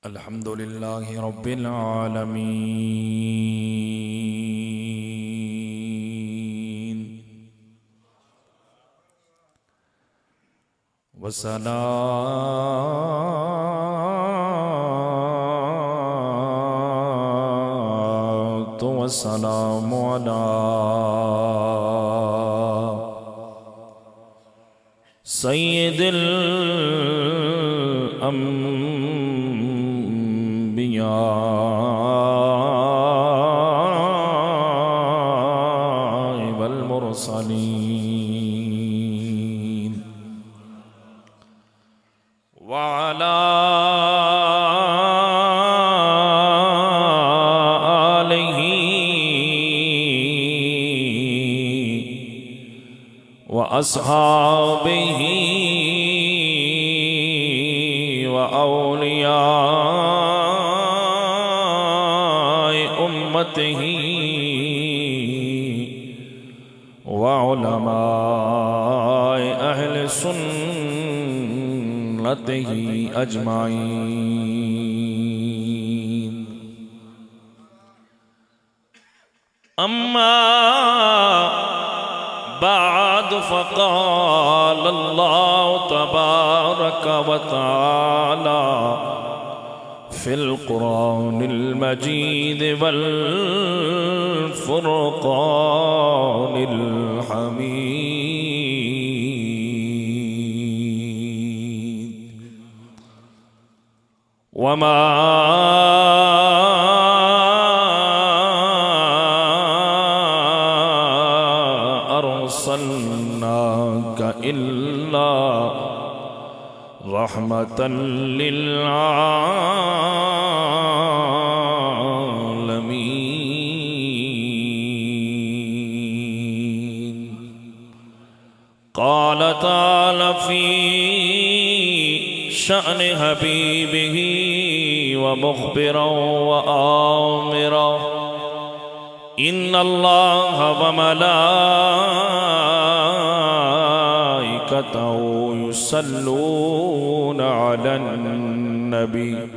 الحمد لله رب العالمين والصلاة والسلام على سيد الأنبياء والمرسلين وعلى آله وأصحابه وأولياء أمته وعلماء أهل سنته أجمعين. أما بعد فقال الله تبارك وتعالى في القرآن المجيد والفرقان الحميد: وما أرسلناك إلا رحمة للعالمين. قال تعالى في شأن حبيبه ومخبرا وآمرا: إن الله وملائكته يصلون على النبي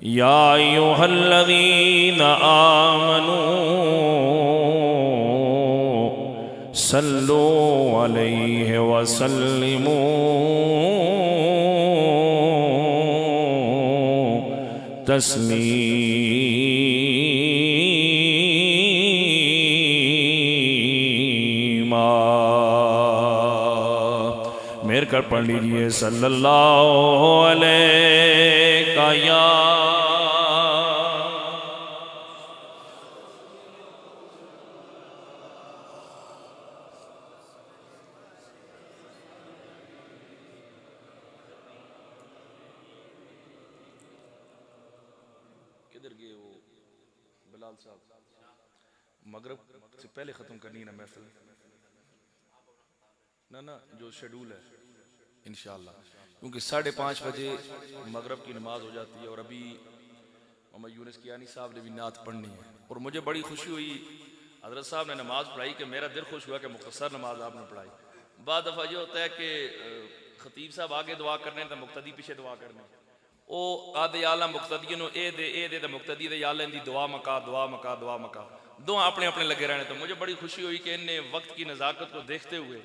يا أيها الذين آمنوا صلوا عليه وسلموا تسلیما. مہر کر پڑھ لیجئے: صلی اللہ علیہ یا کدھر گئے وہ بلال صاحب؟ مغرب سے پہلے ختم کرنی نا محفل، نہ جو شیڈول ہے انشاءاللہ، کیونکہ 5:30 بجے مغرب کی نماز ہو جاتی ہے اور ابھی محمد یونس کیانی صاحب نے بھی نعت پڑھنی ہے. اور مجھے بڑی خوشی ہوئی حضرت صاحب نے نماز پڑھائی کہ میرا دل خوش ہوا کہ مختصر نماز آپ نے پڑھائی. بعض دفعہ یہ ہوتا ہے کہ خطیب صاحب آگے دعا کرنے تو مقتدی پیچھے دعا کرنے، او آدھے آلہ مقتدی نو اے دے تو مقتدی دے یا لیں دی دعا مکا دو اپنے اپنے لگے رہنے. تو مجھے بڑی خوشی ہوئی کہ ان نے وقت کی نزاکت کو دیکھتے ہوئے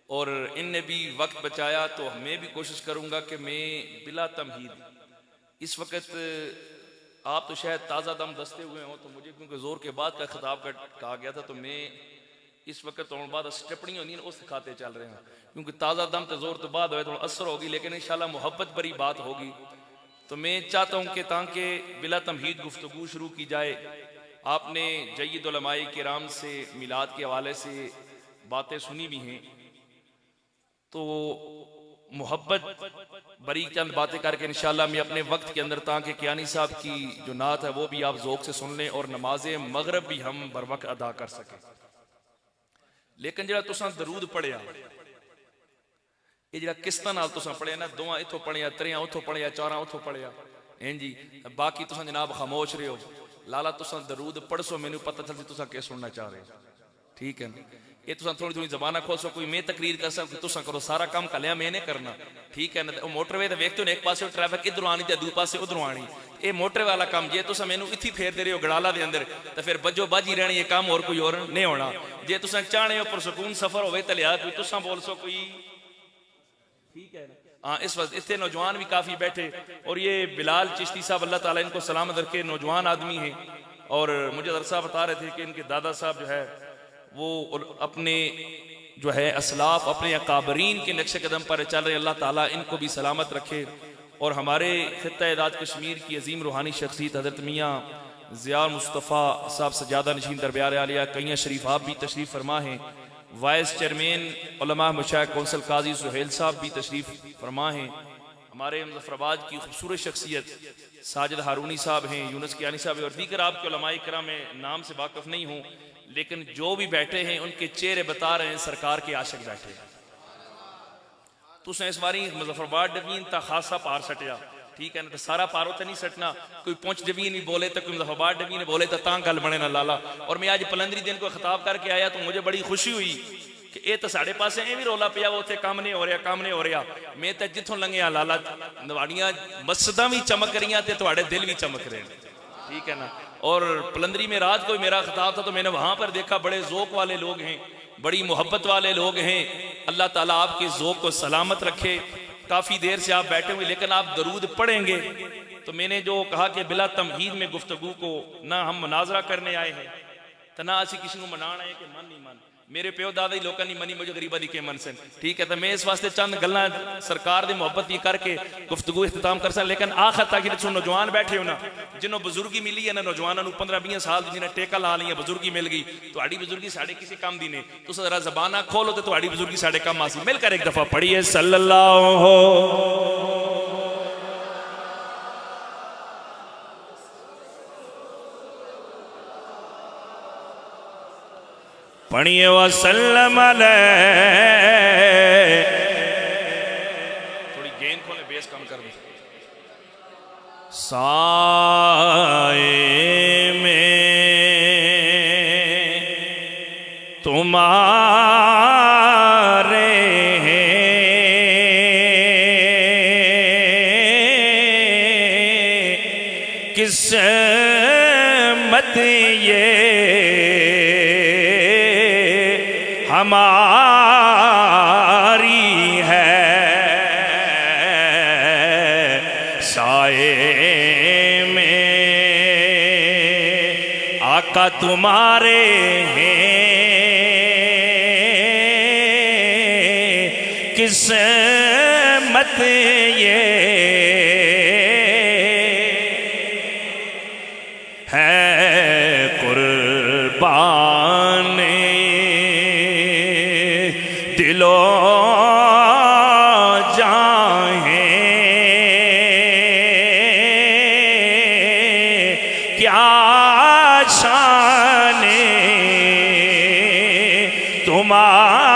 اور ان نے بھی وقت بچایا. تو میں بھی کوشش کروں گا کہ میں بلا تمہید اس وقت، آپ تو شاید تازہ دم دستے ہوئے ہوں، تو مجھے کیونکہ زور کے بعد کا خطاب کہا گیا تھا تو میں اس وقت تو بعد سٹپنی ہوندی اس کھاتے چل رہے ہیں، کیونکہ تازہ دم تو زور تو بعد ہوئے تو اثر ہوگی، لیکن انشاءاللہ محبت بری بات ہوگی. تو میں چاہتا ہوں کہ تاکہ بلا تمہید گفتگو شروع کی جائے. آپ نے جید علماء کرام سے میلاد کے حوالے سے باتیں سنی بھی ہیں، تو محبت بری چند باتیں کر کے انشاءاللہ میں اپنے وقت کے اندر تاکہ کیانی صاحب کی جو نعت ہے وہ بھی آپ ذوق سے سن لیں اور نماز مغرب بھی ہم بر وقت ادا کر سکیں. لیکن جڑا تساں درود پڑھیا، یہ جڑا کس طرح تساں پڑھیا نا، دوواں اتھوں پڑھیا، تریاں اتھوں پڑھیا، چاراں اتھوں پڑھیا، ہیں جی باقی تساں جناب خاموش رہے ہو. لالا تساں درود پڑھ سو، میں نے پتہ چل سی تساں کیا سننا چاہ رہے ہو. ٹھیک ہے، یہ تو تھوڑی تھوڑی زبانہ کھول سو کوئی میں تقریر کر سکتا تو کرو سارا کام کلیا میں نے کرنا ٹھیک ہے نا موٹر وے تے ویکھتے ہو ایک پاسے ٹریفک ادھر آنی تے دوسرے پاسے ادھر آنی یہ موٹر والا کام جے تساں مینوں اتھی پھیر دے رہے ہو گڑالا دے اندر تے پھر بجو باجی رہنی یہ کام اور کوئی اور نہیں ہونا جے تساں چاہنے ہو پرسکون سفر ہوے تے لیا کوئی تساں بول سو کوئی ٹھیک ہے ہاں اس وقت اتنے نوجوان بھی کافی بیٹھے اور یہ بلال چشتی صاحب اللہ تعالیٰ ان کو سلامت رکھے نوجوان آدمی ہیں اور مجھے درسہ بتا رہے تھے کہ ان کے دادا صاحب جو ہے وہ اپنے جو ہے اسلاف اپنے اکابرین کے نقش قدم پر چل رہے اللہ تعالیٰ ان کو بھی سلامت رکھے اور ہمارے خطہ داد کشمیر کی عظیم روحانی شخصیت حضرت میاں ضیاء مصطفیٰ صاحب سجادہ نشین دربار عالیہ کئیاں شریف آپ بھی تشریف فرما ہیں وائس چیئرمین علماء مشائخ کونسل قاضی سہیل صاحب بھی تشریف فرما ہیں ہمارے مظفر آباد کی خوبصورت شخصیت ساجد ہارونی صاحب ہیں یونس کیانی صاحب ہیں اور دیگر آپ کے علماء کرام میں نام سے واقف نہیں ہوں لیکن جو بھی بیٹھے ہیں ان کے چہرے بتا رہے ہیں سرکار کے عاشق بیٹھے ہیں تو اس باری مظفر آباد ڈوین تا خاصا پار سٹیا ٹھیک ہے نا تو سارا پارو تے نہیں سٹنا کوئی پونچھ ڈوین بھی بولے تو کوئی مظفر آباد ڈوین بولے تو تاں گل بنے نہ لالا اور میں آج پلندری دن کو خطاب کر کے آیا تو مجھے بڑی خوشی ہوئی کہ اے تو ساڑھے پاسے ایویں رولا پیا وہ تے کام نہیں ہو رہا میں تے جتھوں لنگیا لالا نواڑیاں مسجداں بھی چمک رہیاں تے تواڈے دل بھی چمک رہے ہیں ٹھیک ہے نا اور پلندری میں رات کو میرا خطاب تھا تو میں نے وہاں پر دیکھا بڑے ذوق والے لوگ ہیں بڑی محبت والے لوگ ہیں اللہ تعالیٰ آپ کے ذوق کو سلامت رکھے کافی دیر سے آپ بیٹھے ہوئے لیکن آپ درود پڑھیں گے تو میں نے جو کہا کہ بلا تمہید میں گفتگو کو نہ ہم مناظرہ کرنے آئے ہیں تو نہ اسی کسی کو منانا ہے کہ من نہیں من میرے پیو دادا ہی لوکاں نہیں منی مجھے غریبہ دی کے من سن ٹھیک ہے تو میں اس واسطے چند گلاں سرکار دی محبت یہ کر کے گفتگو اختتام کر سکتا لیکن آخر تک جتنے نوجوان بیٹھے ہو نا جنہوں بزرگی ملی ہے نا نوجوانوں 15-20 سال جنہیں ٹیکا لا لی ہے بزرگی مل گئی تو آڑی بزرگی ساڑھے کسی کام دی نے تو ذرا زبانہ کھولو تو آڑی بزرگی ساڑھے کام آسی مل کر ایک دفعہ پڑھیے صلی اللہ پڑھیے وسلم علیہ تھوڑی گین کھولے بیس کم کر دیں سائے میں تمہارے قسمت یہ ہماری ہے سائے میں آقا تمہارے ہیں قسمت یہ ہے قربان دلو جاہیں کیا شان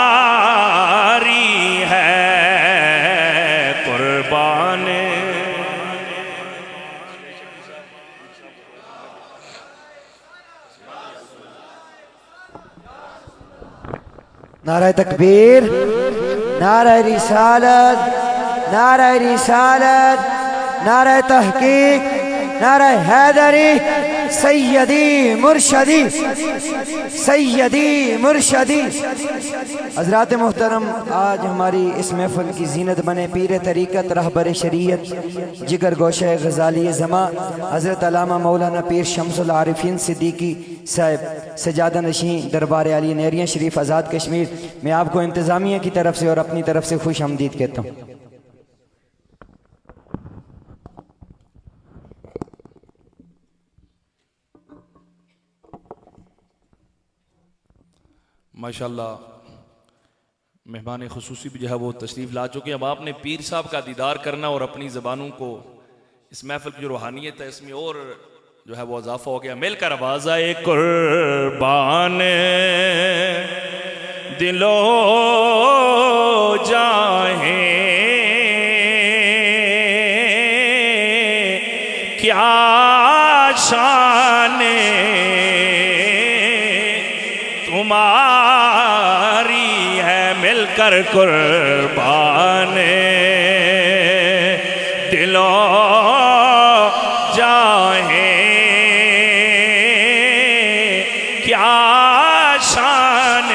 تمہاری ہے قربان نعرہ تکبیر نعرہ رسالت نعرہ رسالت نعرہ تحقیق نعرہ حیدری سیدی مرشدی سیدی مرشدی حضرات محترم آج ہماری اس محفل کی زینت بنے پیر طریقت رہبر شریعت جگر گوشہ غزالی زماں حضرت علامہ مولانا پیر شمس العارفین صدیقی صاحب سجادہ نشین دربار عالی نیریاں شریف آزاد کشمیر میں آپ کو انتظامیہ کی طرف سے اور اپنی طرف سے خوش آمدید کہتا ہوں ماشاءاللہ مہمان خصوصی بھی جو ہے وہ تشریف لا چکے اب آپ نے پیر صاحب کا دیدار کرنا اور اپنی زبانوں کو اس محفل کی جو روحانیت ہے اس میں اور جو ہے وہ اضافہ ہو گیا مل کر آواز آئے قربان دلو جاہیں کیا شان تمہاری کر قربان دلوں جاہیں کیا شان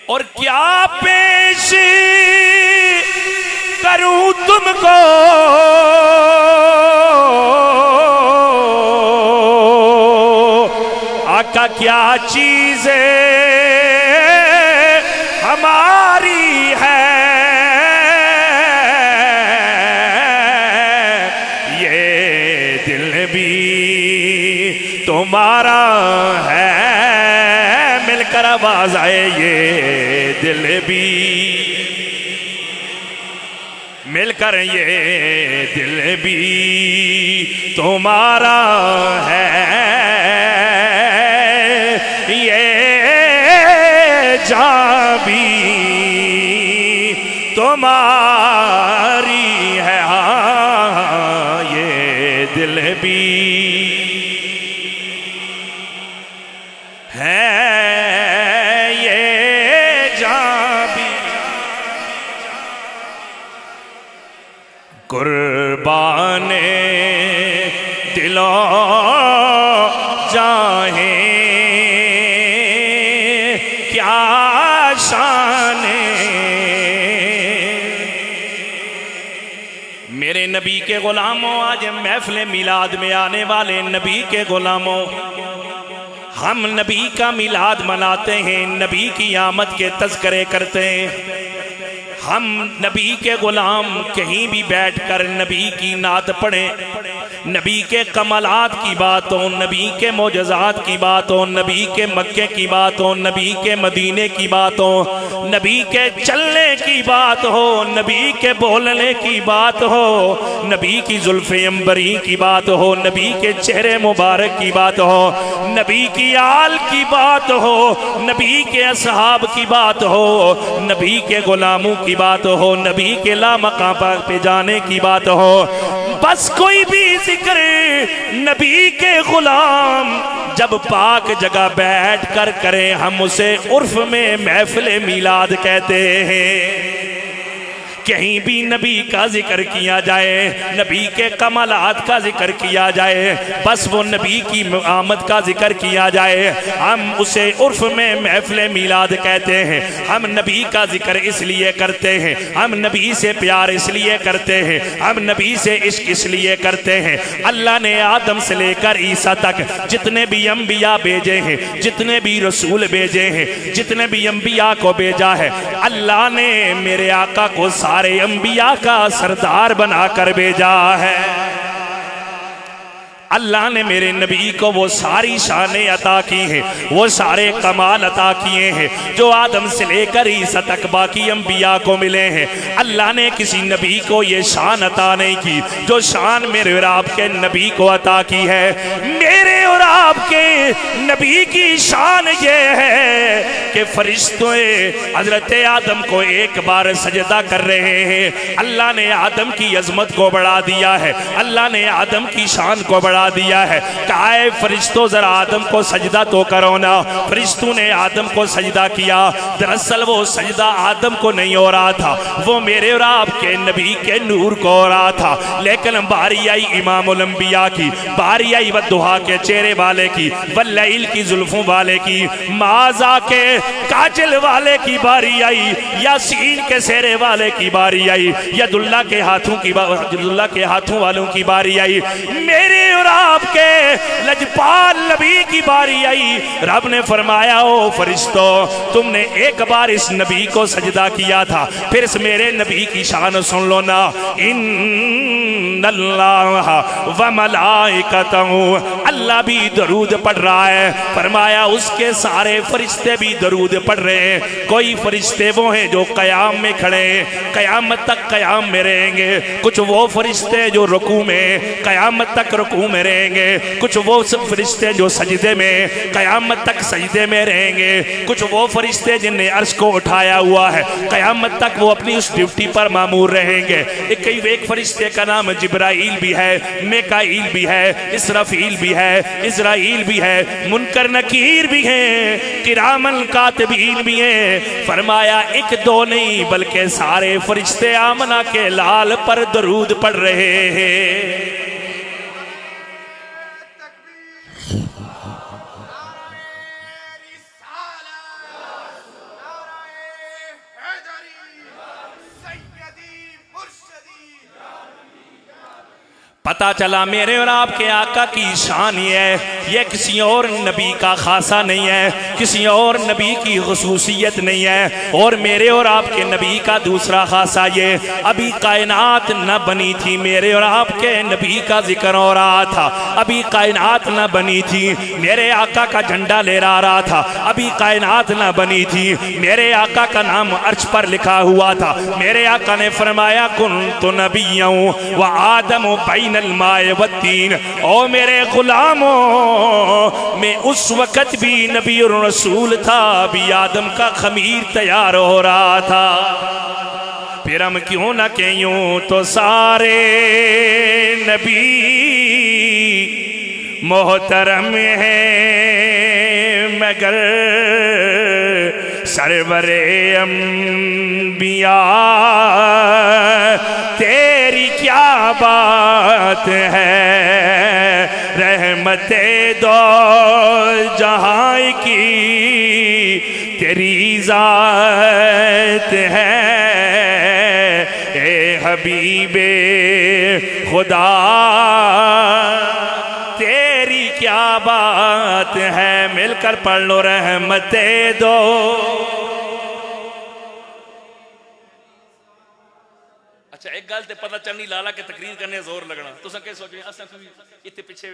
اور کیا پیش کروں تم کو آقا کیا چیز ہماری ہے یہ دل بھی تمہارا ہے مل کر آواز آئے یہ دل بھی مل کر یہ دل بھی تمہارا ہے یہ جاں بھی تمہاری ہے ہاں یہ دل بھی ہے یہ جاں بھی قربان دلوں جاہیں کیا شان میرے نبی کے غلاموں آج محفل میلاد میں آنے والے نبی کے غلاموں ہم نبی کا میلاد مناتے ہیں نبی کی آمد کے تذکرے کرتے ہیں ہم نبی کے غلام کہیں بھی بیٹھ کر نبی کی نعت پڑھیں نبی کے کمالات کی بات ہو نبی کے معجزات کی بات ہو نبی کے مکے کی بات ہو نبی کے مدینے کی بات ہو نبی کے چلنے کی بات ہو نبی کے بولنے کی بات ہو نبی کی زلف عنبری کی بات ہو نبی کے چہرے مبارک کی بات ہو نبی کی آل کی بات ہو نبی کے اصحاب کی بات ہو نبی کے غلاموں کی بات ہو نبی کے لامقام پہ جانے کی بات ہو بس کوئی بھی ذکر نبی کے غلام جب پاک جگہ بیٹھ کر کریں ہم اسے عرف میں محفل میلاد کہتے ہیں کہیں بھی نبی کا ذکر کیا جائے نبی کے کمالات کا ذکر کیا جائے بس وہ نبی کی آمد کا ذکر کیا جائے ہم اسے عرف میں محفل میلاد کہتے ہیں ہم نبی کا ذکر اس لیے کرتے ہیں ہم نبی سے پیار اس لیے کرتے ہیں ہم نبی سے عشق اس لیے کرتے ہیں اللہ نے آدم سے لے کر عیسیٰ تک جتنے بھی انبیاء بھیجے ہیں جتنے بھی رسول بھیجے ہیں جتنے بھی انبیاء کو بھیجا ہے اللہ نے میرے آقا کو سارے انبیاء کا سردار بنا کر بھیجا ہے اللہ نے میرے نبی کو وہ ساری شانیں عطا کی ہیں وہ سارے کمال عطا کیے ہیں جو آدم سے لے کر عیسیٰ تک باقی انبیاء کو ملے ہیں اللہ نے کسی نبی کو یہ شان عطا نہیں کی جو شان میرے اور آپ کے نبی کو عطا کی ہے میرے اور آپ کے نبی کی شان یہ ہے کہ فرشتوں حضرت آدم کو ایک بار سجدہ کر رہے ہیں اللہ نے آدم کی عظمت کو بڑھا دیا ہے اللہ نے آدم کی شان کو بڑھا دیا ہے کہا ہے فرشتوں ذرا آدم کو سجدہ تو کرو نا فرشتوں نے آدم کو سجدہ کیا دراصل وہ سجدہ آدم کو نہیں ہو رہا تھا وہ میرے اور آپ کے نبی کے نور کو ہو رہا تھا لیکن باری آئی امام الانبیاء کی باری آئی والضحیٰ کے چہرے والے کی واللیل کی زلفوں والے کی معاذہ کے کاجل والے کی باری آئی یاسین کے سہرے والے کی باری آئی ید اللہ کے ہاتھوں والوں کی باری آئی میرے اور آپ کے لجپال نبی کی باری آئی رب نے فرمایا او فرشتوں تم نے ایک بار اس نبی کو سجدہ کیا تھا پھر اس میرے نبی کی شان سن لو نا ان اللہ و ملائکتہ اللہ بھی درود پڑھ رہا ہے فرمایا اس کے سارے فرشتے بھی درود پڑھ رہے ہیں کوئی فرشتے وہ ہیں جو قیام میں کھڑے ہیں قیامت تک قیام میں رہیں گے، کچھ وہ فرشتے جو رکوع میں قیامت تک رکوع میں رہیں گے، کچھ وہ فرشتے جو سجدے میں قیامت تک سجدے میں رہیں گے، کچھ وہ فرشتے جن نے عرش کو اٹھایا ہوا ہے قیامت تک وہ اپنی اس ڈیوٹی پر مامور رہیں گے۔ ایک فرشتے کا نام جبرائیل بھی ہے، میکائیل بھی ہے، اسرافیل بھی ہے، اسرائیل بھی ہے، منکر نکیر بھی ہیں، کرامن کاتبین بھی ہیں۔ فرمایا ایک دو نہیں بلکہ سارے فرشتے آمنہ کے لال پر درود پڑھ رہے ہیں۔ پتہ چلا میرے اور آپ کے آقا کی شان یہ ہے، یہ کسی اور نبی کا خاصہ نہیں ہے، کسی اور نبی کی خصوصیت نہیں ہے، اور میرے اور آپ کے نبی کا دوسرا خاصہ یہ، ابھی کائنات نہ بنی تھی، میرے اور آپ کے نبی کا ذکر ہو رہا تھا، ابھی کائنات نہ بنی تھی، میرے آقا کا جھنڈا لے رہا تھا، ابھی کائنات نہ بنی تھی، میرے آقا کا نام عرش پر لکھا ہوا تھا، میرے آقا نے فرمایا کنت نبیّا و آدم بین الماء والتین، او میرے غلاموں میں اس وقت بھی نبی اور رسول تھا، ابھی آدم کا خمیر تیار ہو رہا تھا۔ پھر ہم کیوں نہ کہ یوں تو سارے نبی محترم ہیں، مگر سرور انبیاء تیری کیا بات ہے، رحمت دو جہاں کی تیری ذات ہے، اے حبیب خدا تیری کیا بات ہے، مل کر پڑھ لو رحمت دو۔ اچھا ایک گل تے پتہ چلنی لالا کے تقریر کرنے زور لگنا، تساں کہ سوچ رہے ہیں اساں کوئی اتنے پیچھے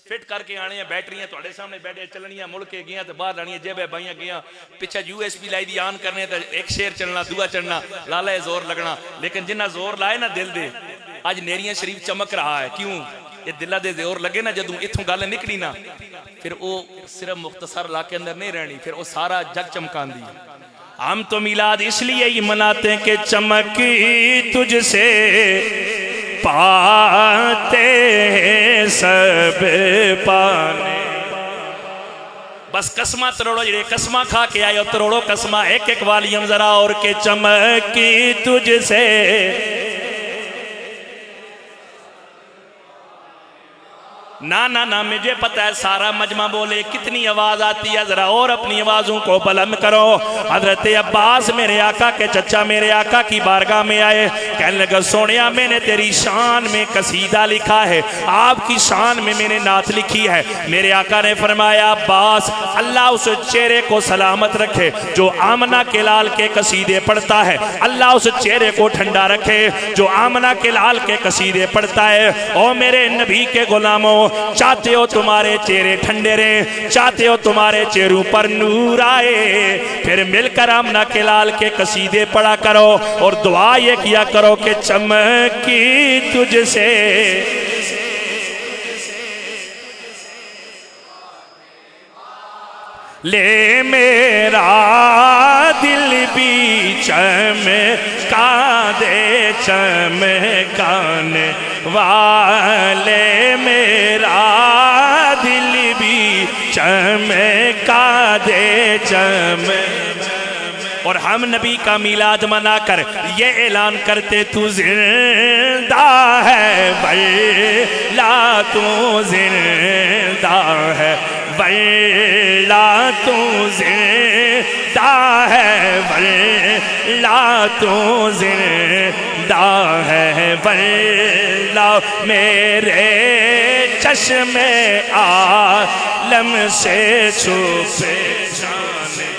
فٹ کر کے آنے ہیں، بیٹریاں تواڈے سامنے بیٹھے چلنیاں، مڑ کے گیاں تے باہر لانیاں، جیبے بائیاں گیاں، پیچھے USB لائی دی آن کرنے تے ایک شیر چلنا دوسرا چلنا، لالا زور لگنا، لیکن جنہ زور لائے نا دل دے اج نیریاں شریف چمک رہا ہے، کیوں؟ یہ دلہ دے زور لگے نا جدوں اتھوں گل نکلی نا پھر وہ صرف مختصر علاقے اندر نہیں رہنی، پھر وہ سارا جگ چمکان دی۔ ہم تو میلاد اس لیے ہی مناتے ہیں کہ چمکی تجھ سے پاتے ہیں سب پانے۔ بس قسمہ تروڑو جڑے قسمہ کھا کے آئے ہو تروڑو قسمہ ایک ایک والیم ذرا اور کہ چمکی تجھ سے نا مجھے پتہ ہے سارا مجمع بولے کتنی آواز آتی ہے، ذرا اور اپنی آوازوں کو بلند کرو۔ حضرت عباس میرے آقا کے چچا میرے آقا کی بارگاہ میں آئے، کہنے لگا سونیا میں نے تیری شان میں قصیدہ لکھا ہے، آپ کی شان میں نے نعت لکھی ہے۔ میرے آقا نے فرمایا عباس اللہ اس چہرے کو سلامت رکھے جو آمنہ کے لال کے قصیدے پڑھتا ہے، اللہ اس چہرے کو ٹھنڈا رکھے جو آمنہ کے لال کے قصیدے پڑھتا ہے۔ او میرے نبی کے غلاموں، چاہتے ہو تمہارے چہرے ٹھنڈے رہیں، چاہتے ہو تمہارے چہروں پر نور آئے، پھر مل کر آمنہ کے لال کے قصیدے پڑھا کرو اور دعا یہ کیا کرو کہ چمکی تجھ سے لے میرا دل بھی چمکا دے چمکانے والے، میرا دل بھی چمکا دے اور ہم نبی کا میلاد منا کر یہ اعلان کرتے تو زندہ ہے ولا تو زندہ ہے ولا تو زندہ ہے ولا تو زندہ ہے ولا میرے چشم عالم سے چھپے جانے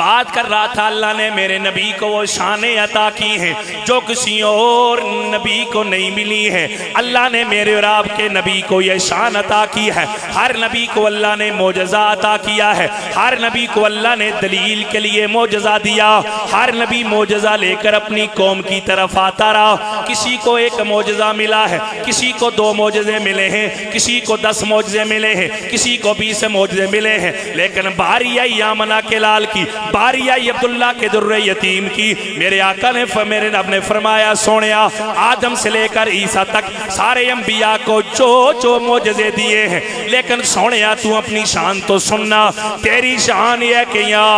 بات کر رہا تھا اللہ نے میرے نبی کو وہ شانیں عطا کی ہیں جو کسی اور نبی کو نہیں ملی ہے. اللہ نے میرے اور آپ کے نبی کو یہ شان عطا کی ہے. ہر نبی کو اللہ نے معجزہ عطا کیا ہے. ہر نبی کو اللہ نے دلیل کے لیے معجزہ دیا. ہر نبی معجزہ لے کر اپنی قوم کی طرف آتا رہا. کسی کو ایک معجزہ ملا ہے, کسی کو 2 معجزے ملے ہیں, کسی کو 10 معجزے ملے ہیں, کسی کو 20 معجزے ملے ہیں. لیکن باری آئی آمنہ کے لال کی, باری آئی عبداللہ کے در یتیم کی. میرے آقا نے میرے رب نے فرمایا سونیا آدم سے لے کر عیسیٰ تک سارے انبیاء کو جو معجزے دیے ہیں, لیکن سونیا تو اپنی شان تو سننا. تیری شان یہ کہ یا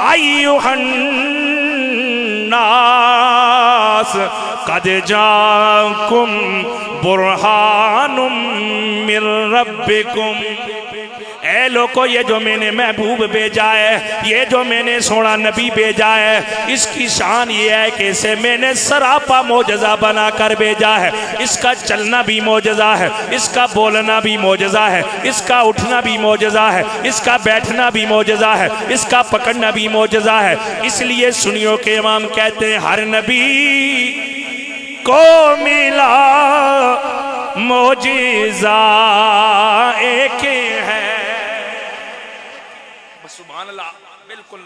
ایھا الناس قد جاءکم برہان من ربکم. اے لوگو یہ جو میں نے محبوب بھیجا ہے, یہ جو میں نے سونا نبی بھیجا ہے, اس کی شان یہ ہے کہ اسے میں نے سراپا معجزہ بنا کر بھیجا ہے. اس کا چلنا بھی معجزہ ہے, اس کا بولنا بھی معجزہ ہے, اس کا اٹھنا بھی معجزہ ہے, اس کا بیٹھنا بھی معجزہ ہے, اس کا پکڑنا بھی معجزہ ہے. اس لیے سنیوں کے امام کہتے ہیں ہر نبی کو ملا معجزہ ایک ہے. سبحان اللہ, بالکل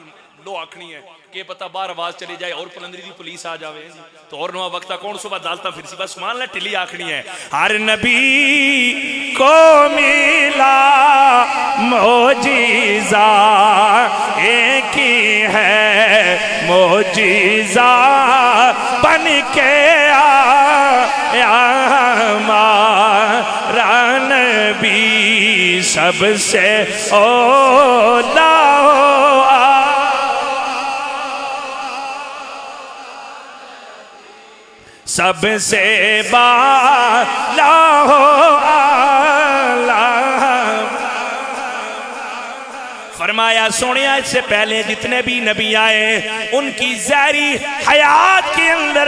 دو آکھنی ہے کہ پتہ بار آواز چلی جائے اور پلندری دی پولیس آ جاوے تو اور نوا وقتہ کون صبح دالتا پھر سی. بس سبحان اللہ ٹلی آکھنی ہے. ہر نبی کو ملا معجزہ ایک ہی ہے, معجزہ بن کے ہمارا نبی سب سے اولا سب سے بالا ہو اعلیٰ. فرمایا سونیا اس سے پہلے جتنے بھی نبی آئے ان کی ظاہری حیات کے اندر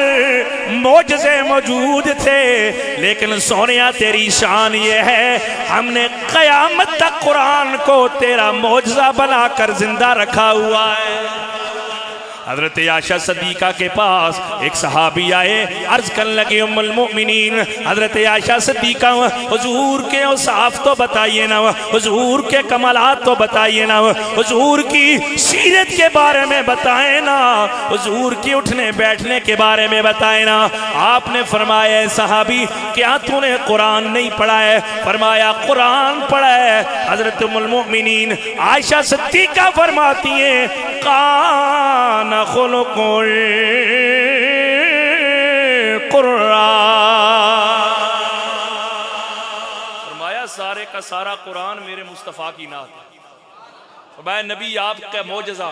معجزے موجود تھے, لیکن سونیا تیری شان یہ ہے ہم نے قیامت تک قرآن کو تیرا معجزہ بنا کر زندہ رکھا ہوا ہے. حضرت عائشہ صدیقہ کے پاس ایک صحابی آئے, عرض کرنے لگے ام المؤمنین حضرت عائشہ صدیقہ حضور کے اوصاف تو بتائیے نا, حضور کے کمالات تو بتائیے نا, حضور کی سیرت کے بارے میں بتائیں نا, حضور کی اٹھنے بیٹھنے کے بارے میں بتائیں نا. آپ نے فرمایا اے صحابی کیا تو نے قرآن نہیں پڑھا ہے؟ فرمایا قرآن پڑھا ہے. حضرت ام المؤمنین عائشہ صدیقہ فرماتی ہیں کان خلق القرآن. فرمایا سارے کا سارا قرآن میرے مصطفیٰ کی نعت. فرمایا نبی آپ کا معجزہ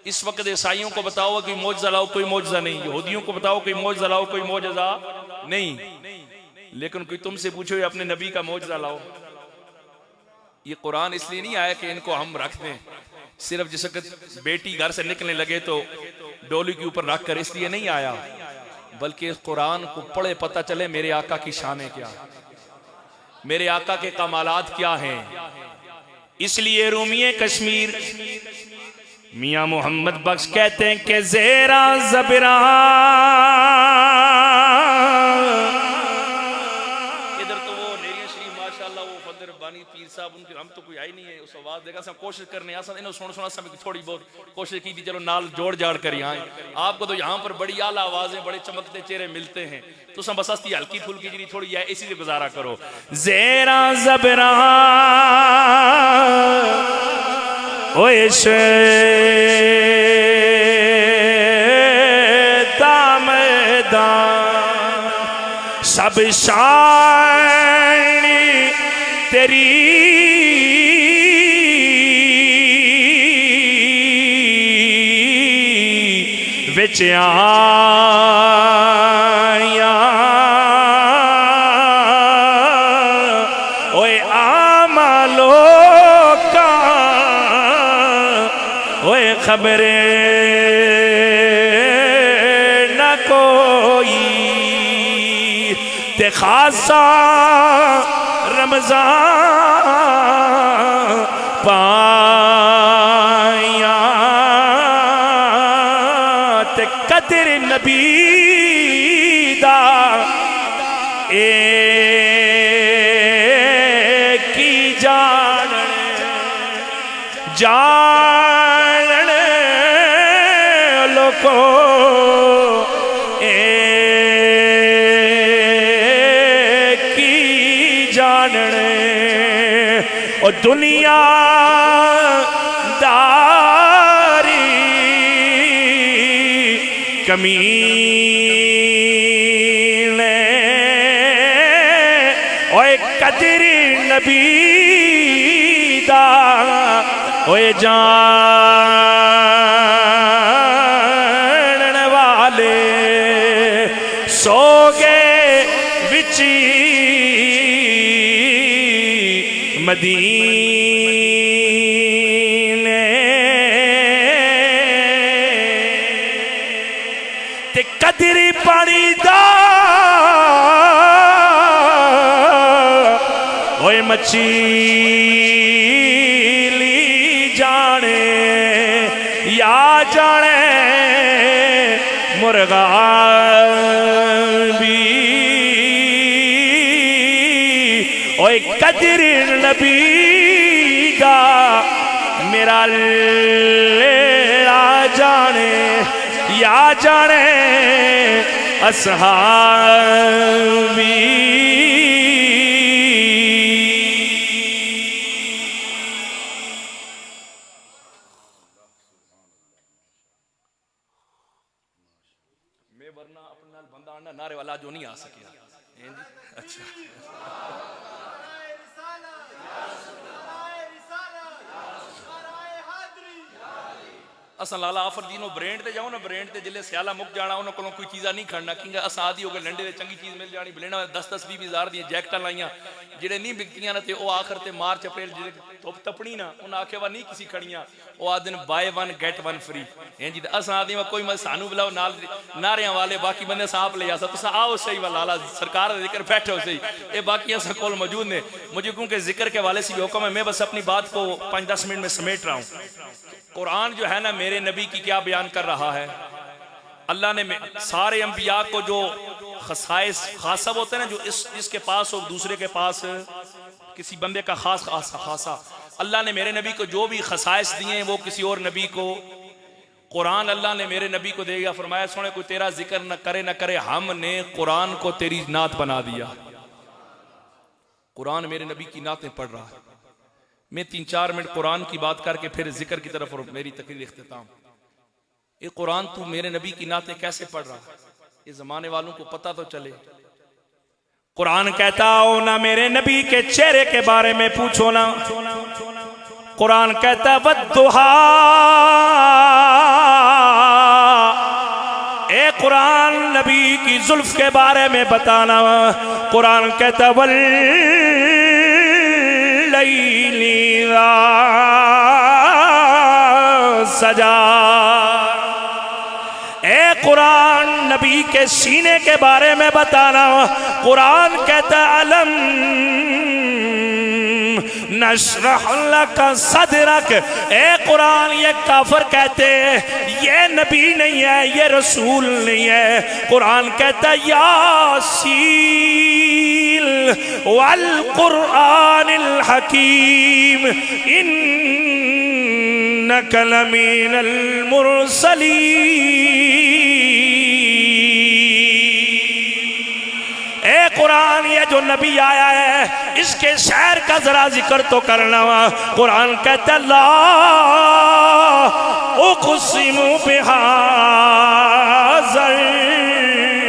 اس وقت عیسائیوں کو بتاؤ کوئی معجزہ لاؤ, کوئی معجزہ نہیں. یہودیوں کو بتاؤ کوئی معجزہ لاؤ, کوئی معجزہ نہیں. لیکن کوئی تم سے پوچھو اپنے نبی کا معجزہ لاؤ. یہ قرآن اس لیے نہیں آیا کہ ان کو ہم رکھ دیں, صرف جس وقت بیٹی گھر سے نکلنے لگے تو ڈولی کے اوپر رکھ کر, اس لیے نہیں آیا, بلکہ اس قرآن کو پڑھے پتہ چلے میرے آقا کی شانیں کیا, میرے آقا کے کمالات کیا ہیں. اس لیے رومی کشمیر میاں محمد بخش کہتے ہیں کہ زیرا زبران پیر صاحب ان کے ہم تو کوئی آئی نہیں ہے اس آواز دے گا سب کوشش کرنے آسان انہوں سونا سب تھوڑی بہت کوشش کی تھی چلو نال جوڑ جاڑ کر یہاں آپ کو تو یہاں پر بڑی اعلیٰ آوازیں بڑے چمکتے چہرے ملتے ہیں تو سب بس ہستی ہلکی پھلکی جنی تھوڑی ہے اسی سے گزارا کرو. زیرا زبران اویش دامدان سب شاعری تیری وچ آیا اوے آمالو کا اوے خبریں نہ کوئی تے خاصا رمضان پائیاں تے قدر نبی دا اے کی جانن لوکو اے کی جانن او دنیا داری کمینے اوے قدر نبی دا اوے جانن والے سو گئے وچی مدینے تے قدر پانی دا اوے مچیلی جانے یا جانے مرغا بھی اوے قدر نبی دا میرا لیلا جانے یا جانے اصحابی میں ورنہ اپنے نال بندہ آنا نعرے والا جو نہیں آ سکیا اچھا اساں لالا آفر دینوں برینڈ تے جاؤں نا برینڈ تے جلے سیالہ مک جانا انہوں کو کوئی چیزہ نہیں کھڑنا کیونکہ اساں آدھی ہو گئے لنڈے تے چنگی چیز مل جانی بلینا 10-20 ہزار دیئے جیکٹا لائیاں جڑے نہیں بکتیاں نا تے او آخر تے مارچ اپریل جڑے تپنی نا انہاں آکھے وہ نہیں کسی کھڑیاں او آدھن buy one get one free جی اساں آدھی میں کوئی مجھے سانو بلاؤ ناریاں والے باقی بندے صاحب لے آسا تو آؤ صحیح والا سرکار ذکر بیٹھے ہو صحیح اے باقی اساں کول موجود نے مجھے کیونکہ ذکر کے والے سے بھی حکم ہے میں بس اپنی بات کو 5-10 منٹ میں سمیٹ رہا ہوں قرآن جو ہے نا میرے نبی کی کیا بیان کر رہا ہے اللہ نے سارے انبیاء کو جو خصائص خاصہ ہوتے ہیں نا جو اس کے پاس ہو دوسرے کے پاس کسی بندے کا خاصہ اللہ نے میرے نبی کو جو بھی خصائص دیے ہیں وہ کسی اور نبی کو قرآن اللہ نے میرے نبی کو دے گا فرمایا سونے کوئی تیرا ذکر نہ کرے ہم نے قرآن کو تیری نعت بنا دیا قرآن میرے نبی کی نعتیں پڑھ رہا ہے میں 3-4 منٹ قرآن کی بات کر کے پھر ذکر کی طرف اور میری تقریر اختتام یہ قرآن تو میرے نبی کی نعتیں کیسے پڑھ رہا یہ زمانے والوں کو پتہ تو چلے قرآن کہتا ہو نہ میرے نبی کے چہرے کے بارے میں پوچھو نا قرآن کہتا وَالضُّحَا اے قرآن نبی کی زلف کے بارے میں بتانا قرآن کہتا وَاللَّيْلِ إِذَا سَجَا اے قرآن نبی کے سینے کے بارے میں بتانا قرآن کہتا علم نشرح لک صدرک اے قرآن یہ کافر کہتے یہ نبی نہیں ہے یہ رسول نہیں ہے قرآن کہتا یاسین والقرآن الحکیم انک لمن المرسلین اے قرآن یہ جو نبی آیا ہے اس کے شعر کا ذرا ذکر تو کرنا قرآن کہتا لا اقسم بہذا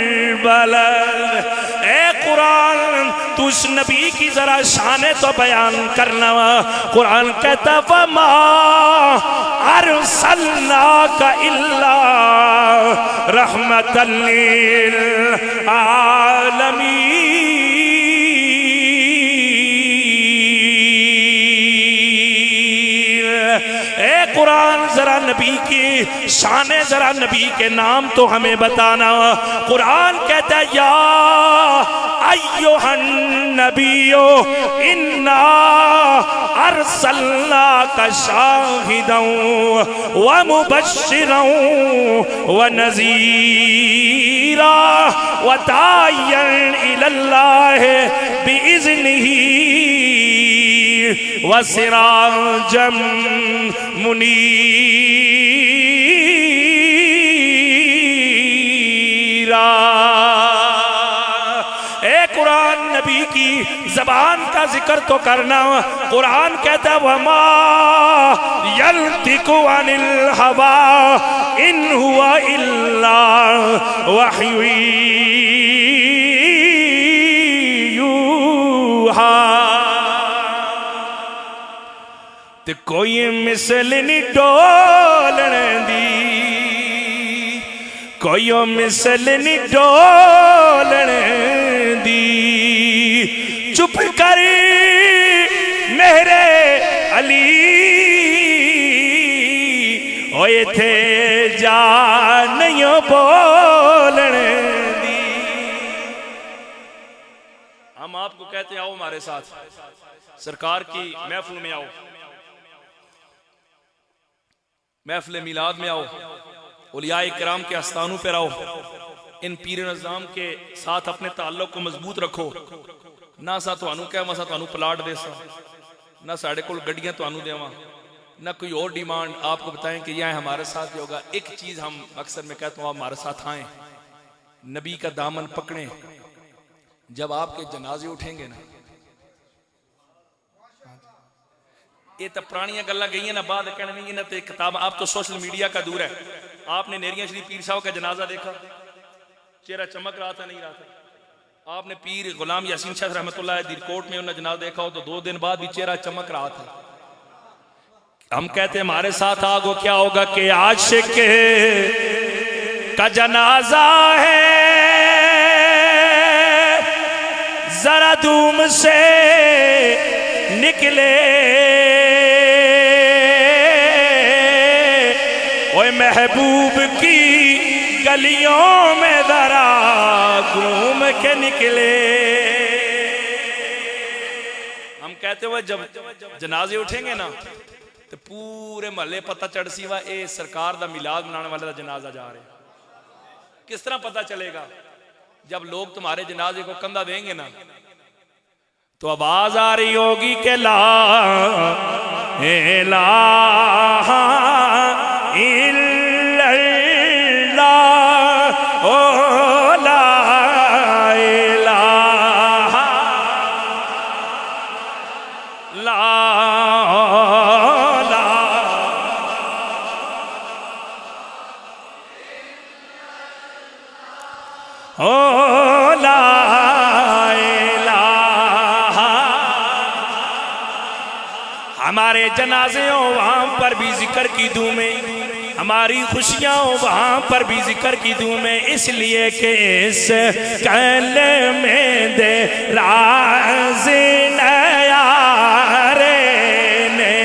البلد اے قرآن تو اس نبی کی ذرا شان تو بیان کرنا قرآن کہتا وما ارسلناک الا رحمت للعالمین اے قرآن ذرا نبی کی شان ذرا نبی کے نام تو ہمیں بتانا قرآن کہتا یا ایھا النبی انا ارسلناک شاہدا ومبشرا ونذیرا وداعیا الی اللہ بإذنہ وسراجا منیرا۔ اے قرآن نبی کی زبان کا ذکر تو کرنا، قرآن کہتا ہے وما ينطق عن الهوى ان هو الا وحی یوحی۔ تے کوئی مثل نہیں ڈولن دی، کوئی مثل نہیں ڈولن دی، چپ کر میرے علی ہوئے تھے جا نہیں بولن دی۔ ہم آپ کو کہتے ہیں آؤ ہمارے ساتھ سرکار کی محفل میں آؤ، محفل میلاد میں آؤ، اولیاء کرام کے آستانوں پر آؤ، ان پیر نظام کے ساتھ اپنے تعلق کو مضبوط رکھو۔ نہ سا تو انو کہہ مسا تو انو پلاٹ دے سا، نہ ساڑھے کول گڑیاں تو انو دیواں، نہ کوئی اور ڈیمانڈ آپ کو بتائیں کہ یہ ہمارے ساتھ یہ ہوگا۔ ایک چیز ہم اکثر میں کہتا ہوں آپ ہمارے ساتھ آئیں، نبی کا دامن پکڑیں۔ جب آپ کے جنازے اٹھیں گے نا، یہ تو پرانیاں گلہ گئی ہیں نا، بعد کہنے میں یہ نا تے کتاب، آپ تو سوشل میڈیا کا دور ہے۔ آپ نے نیریاں شریف پیر صاحب کا جنازہ دیکھا، چہرہ چمک رہا تھا نہیں رہا تھا؟ آپ نے پیر غلام یاسین شاہ رحمۃ اللہ دیر کوٹ میں انہیں جنازہ دیکھا ہو تو 2 دن بعد بھی چہرہ چمک رہا تھا۔ ہم کہتے ہیں ہمارے ساتھ آگو کیا ہوگا کہ عاشق کا جنازہ ہے، ذرا دوم سے نکلے، اوے محبوب کی گلیوں میں ذرا گھوم کے نکلے۔ ہم کہتے ہوئے جب جنازے اٹھیں گے نا تو پورے محلے پتہ چڑھ سی وا اے سرکار دا میلاد منانے والے دا جنازہ جا رہے۔ کس طرح پتہ چلے گا؟ جب لوگ تمہارے جنازے کو کندھا دیں گے نا تو آواز آ رہی ہوگی کہ لا الہ الا اللہ، او لا الہ لا او لا الہ۔ ہمارے جنازے ہوں وہاں پر بھی ذکر کی دھومیں، ہماری خوشیاں ہوں وہاں پر بھی ذکر کی دھومیں، اس لیے کہ اس کلمے دے راز نیارے نے،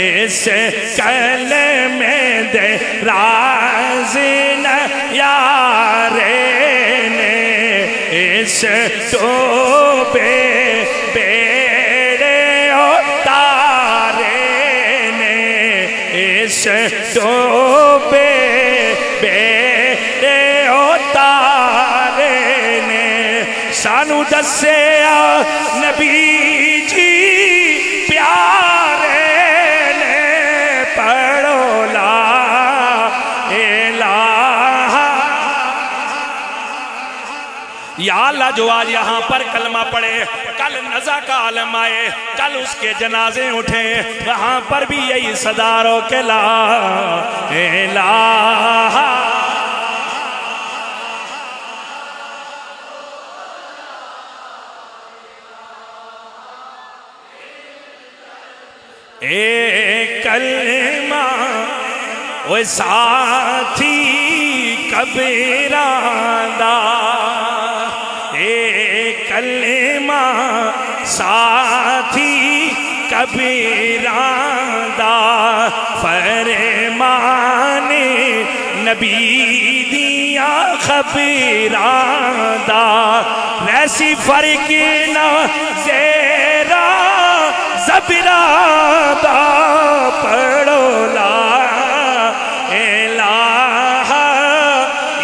اس کلمے دے راز نیارے نے، اس ٹوپے بیڑے اتارے نے، اس ٹوپے بیڑے اتارے نے، سانو دسیا نبی جی پیارے نے، پڑھو لا الہ۔ یا اللہ جو آج یہاں پر کلمہ پڑھے، کل نزا کا عالم آئے، کل اس کے جنازے اٹھے، وہاں پر بھی یہی صدا رو کہ لا الہ ایک کلمہ وہ ساتھی کبیراں دا، ایک کلمہ ساتھی کبیراں دا، فرمان نبی دیاں خبیراں دا، ایسی فرقی نہ زیرا زبرا دا پڑھو لا الہ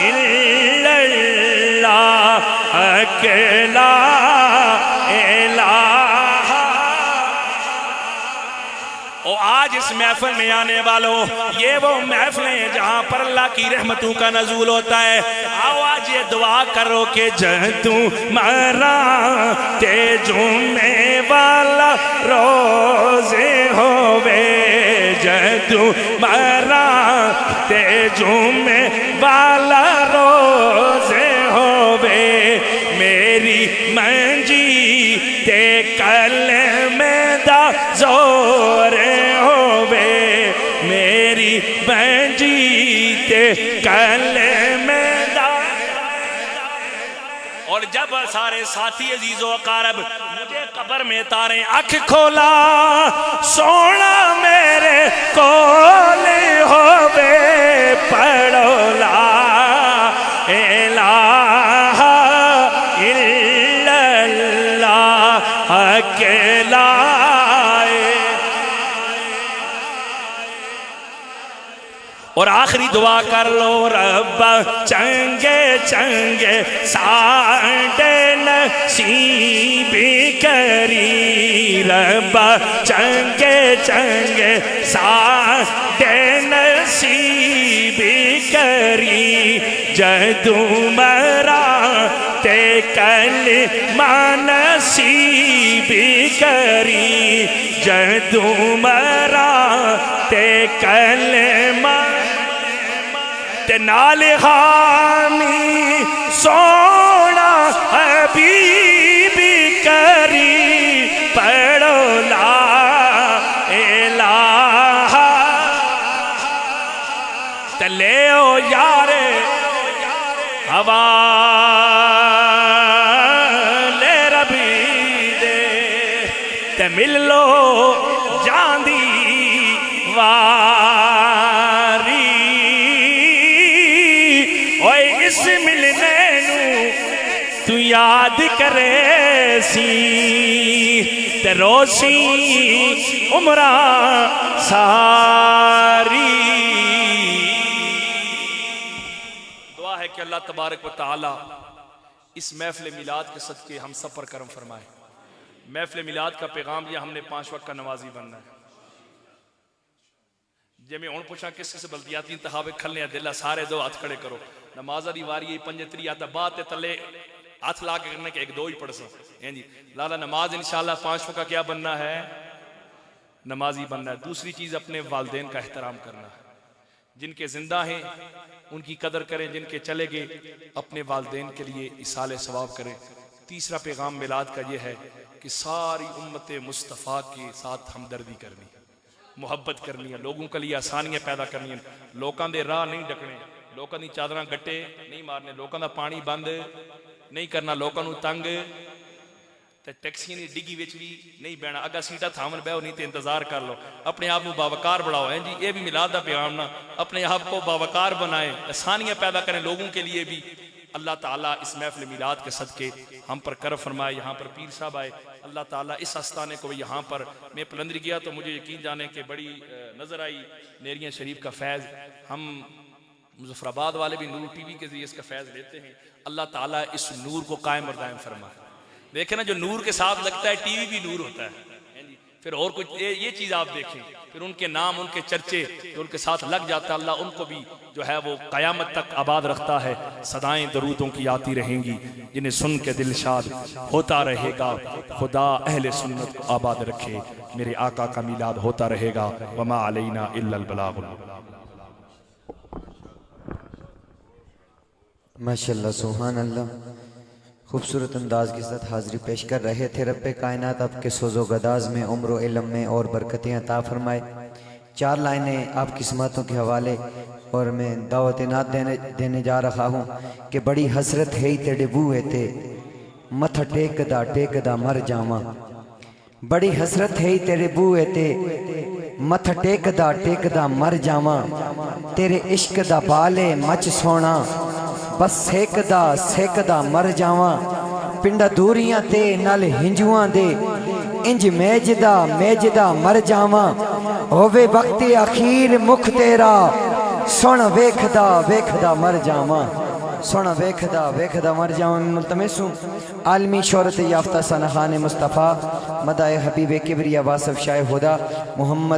الا اللہ اکیلا آج اس محفل میں آنے والوں یہ وہ محفلیں ہیں جہاں پر اللہ کی رحمتوں کا نزول ہوتا ہے. آؤ آج یہ دعا کرو کہ جہتوں مرا تے جمعے والا روزے ہووے, جہتوں مرا تے جمعے والا روزے ہووے, میری منجی تے کلمے دا زور ہووے, میری منجی تے کلمے دا. اور جب سارے ساتھی عزیز و اقارب مجھے قبر میں تارے آنکھ کھولا سونا میرے کولے ہووے, پڑھو لا الہ الا اللہ اکیلا. اور آخری دعا کر لو, رب چنگے چنگے ساڈے نصیب کری, رب چنگے چنگے ساڈے نصیب کری, جدوں مرا تے کلمہ نصیب کری, جدوں مرا تے کلمہ تے نال حامی سونا حبیب کری, پڑھو لا الہ تے لیو یارے حوالے ربی دے, تے مل لو جاندی واری, اوئے اس ملنے نو تو یاد کرے سی, تے روسی عمرہ ساری. دعا ہے کہ اللہ تبارک و تعالی اس محفل میلاد کے صدقے ہم سب پر کرم فرمائے. محفل میلاد کا پیغام یہ ہم نے 5 وقت کا نمازی بننا ہے. جے میں ہون پوچھا کس سے بلدیاتی انتخاب کھلنے دلہ سارے دو ہاتھ کھڑے کرو, نمازہ دی واری پنجتری آتا بات تلے ہاتھ لا کے کرنے کے ایک دو ہی پڑھ سو. لالا نماز انشاءاللہ 5 وقت کا کیا بننا ہے, نمازی بننا ہے. دوسری چیز اپنے والدین کا احترام کرنا ہے, جن کے زندہ ہیں ان کی قدر کریں, جن کے چلے گئے اپنے والدین کے لیے ایصال ثواب کریں. تیسرا پیغام میلاد کا یہ ہے کہ ساری امت مصطفیٰ کے ساتھ ہمدردی کرنی, محبت کرنی ہے, لوگوں کے لیے آسانیاں پیدا کرنی ہیں, لوکاں دے راہ نہیں ڈکنے, لوکاں دی چادراں گٹے نہیں مارنے, لوکاں دا پانی بند نہیں کرنا, لوکاں نو تنگ تے ٹیکسیاں دی ڈگی وچ بھی نہیں بینا, اگا سیٹا تھامن بیو نہیں تے انتظار کر لو, اپنے آپ کو باوقار بڑھاؤ. ہیں جی یہ بھی میلاد دا پیغام نا, اپنے آپ کو باوقار بنائیں, آسانیاں پیدا کریں لوگوں کے لیے بھی. اللہ تعالیٰ اس محفل میلاد کے صدقے ہم پر کرم فرمائے. یہاں پر پیر صاحب آئے, اللہ تعالیٰ اس آستانے کو یہاں پر میں پلندری گیا تو مجھے یقین جانے کہ بڑی نظر آئی نیریاں شریف کا فیض. ہم مظفر آباد والے بھی نور ٹی وی کے ذریعے اس کا فیض لیتے ہیں. اللہ تعالیٰ اس نور کو قائم اور دائم فرمائے. دیکھیں نا جو نور کے ساتھ لگتا ہے ٹی وی بھی نور ہوتا ہے, پھر اور کچھ یہ چیز آپ دیکھیں, پھر ان کے نام ان کے چرچے جو ان کے ساتھ لگ جاتا ہے, اللہ ان کو بھی جو ہے وہ قیامت تک آباد رکھتا ہے. صدائیں درودوں کی آتی رہیں گی, جنہیں سن کے دل شاد ہوتا رہے گا. خدا اہل سنت کو آباد رکھے, میرے آقا کا میلاد ہوتا رہے گا. وما علینا الا البلاغ. ماشاءاللہ سبحان اللہ, خوبصورت انداز کے ساتھ حاضری پیش کر رہے تھے. رب کائنات آپ کے سوز و گداز میں عمر و علم میں اور برکتیں عطا فرمائے. 4 لائنیں آپ کی سماعتوں کے حوالے اور میں دعوت نعت دینے جا رہا ہوں کہ بڑی حسرت ہے تیرے بوئے تے متھا ٹیک دا مر جاواں. بڑی حسرت ہے تیرے بوئے تے متھا ٹیک دا مر جاواں. تیرے عشق دا بالے مچ سونا بس سیک دا مر جاواں. پنڈا دوریاں تے نال ہنجواں دے انج میجدہ مر جاواں ہووے وقت اخیر مکھ تیرا سن ویکھدا مر جاواں سونا ویکھدا مر جاواں ملتمسوں عالمی شہرت یافتہ سنخان مصطفیٰ مدائے حبیب کبریا واصف شاہ خدا محمد